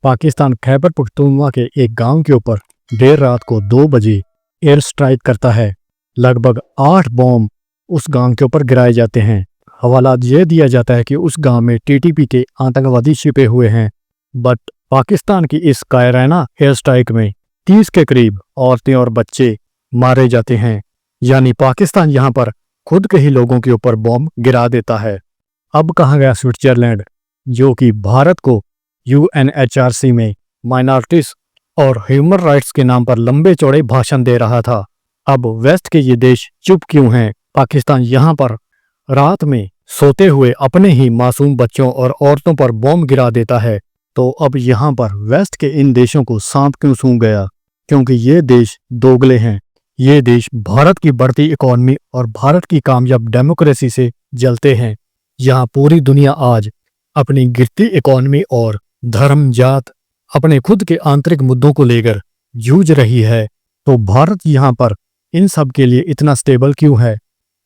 पाकिस्तान खैबर पख्तूनख्वा के एक गांव के ऊपर देर रात को 2 बजे एयर स्ट्राइक करता है। लगभग 8 बॉम्ब उस गांव के ऊपर गिराए जाते हैं। हवालात ये दिया जाता है कि उस गांव में टीटीपी के आतंकवादी छिपे हुए हैं। बट पाकिस्तान की इस कायराना एयर स्ट्राइक में 30 के करीब औरतें और बच्चे मारे जाते हैं। यानी पाकिस्तान यहाँ पर खुद के ही लोगों के ऊपर बॉम्ब गिरा देता है। अब कहाँ गया स्विट्जरलैंड, जो कि भारत को UNHRC में माइनॉरिटीज और ह्यूमन राइट्स के नाम पर लंबे चौड़े भाषण दे रहा था। अब वेस्ट के ये देश चुप क्यों हैं? पाकिस्तान यहाँ पर रात में सोते हुए अपने ही मासूम बच्चों और औरतों पर बॉम्ब गिरा देता है। तो अब यहाँ पर वेस्ट के इन देशों को सांप क्यों सूंघ गया? क्योंकि ये देश दोगले हैं। ये देश भारत की बढ़ती इकॉनमी और भारत की कामयाब डेमोक्रेसी से जलते हैं। यहाँ पूरी दुनिया आज अपनी गिरती इकॉनमी और धर्म जात अपने खुद के आंतरिक मुद्दों को लेकर जूझ रही है। तो भारत यहाँ पर इन सब के लिए इतना स्टेबल क्यों है?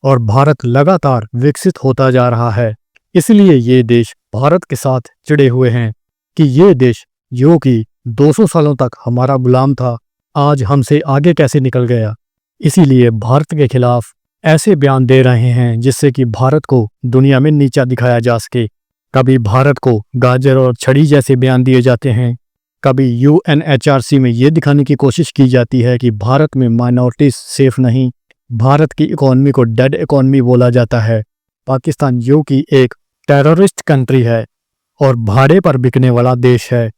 और भारत लगातार विकसित होता जा रहा है। इसलिए ये देश भारत के साथ चिड़े हुए हैं कि ये देश जो कि 200 सालों तक हमारा गुलाम था, आज हमसे आगे कैसे निकल गया। इसीलिए भारत के खिलाफ ऐसे बयान दे रहे हैं जिससे कि भारत को दुनिया में नीचा दिखाया जा सके। कभी भारत को गाजर और छड़ी जैसे बयान दिए जाते हैं, कभी UNHRC में ये दिखाने की कोशिश की जाती है कि भारत में माइनॉरिटीज सेफ नहीं, भारत की इकॉनमी को डेड इकॉनमी बोला जाता है। पाकिस्तान जो कि एक टेररिस्ट कंट्री है और भाड़े पर बिकने वाला देश है,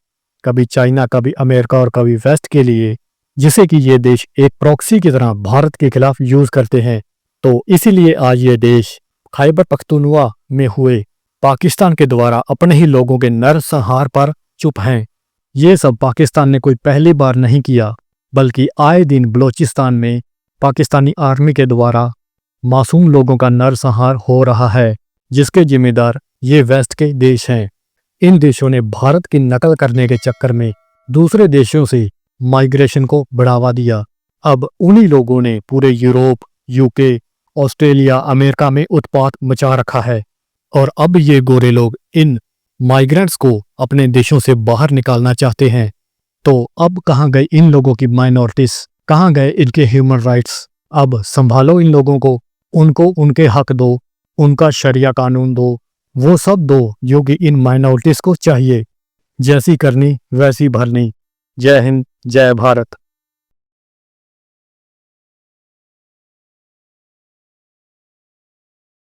कभी चाइना, कभी अमेरिका और कभी वेस्ट के लिए, जिसे कि ये देश एक प्रॉक्सी की तरह भारत के खिलाफ यूज करते हैं। तो इसीलिए आज ये देश खैबर पख्तूनख्वा में हुए पाकिस्तान के द्वारा अपने ही लोगों के नरसंहार पर चुप हैं। ये सब पाकिस्तान ने कोई पहली बार नहीं किया, बल्कि आए दिन बलोचिस्तान में पाकिस्तानी आर्मी के द्वारा मासूम लोगों का नरसंहार हो रहा है, जिसके जिम्मेदार ये वेस्ट के देश हैं। इन देशों ने भारत की नकल करने के चक्कर में दूसरे देशों से माइग्रेशन को बढ़ावा दिया। अब उन्हीं लोगों ने पूरे यूरोप, UK, ऑस्ट्रेलिया, अमेरिका में उत्पात मचा रखा है। और अब ये गोरे लोग इन माइग्रेंट्स को अपने देशों से बाहर निकालना चाहते हैं। तो अब कहाँ गए इन लोगों की माइनॉरिटीज, कहाँ गए इनके ह्यूमन राइट्स? अब संभालो इन लोगों को, उनको उनके हक दो, उनका शरिया कानून दो, वो सब दो जो कि इन माइनॉरिटीज को चाहिए। जैसी करनी वैसी भरनी। जय हिंद, जय भारत।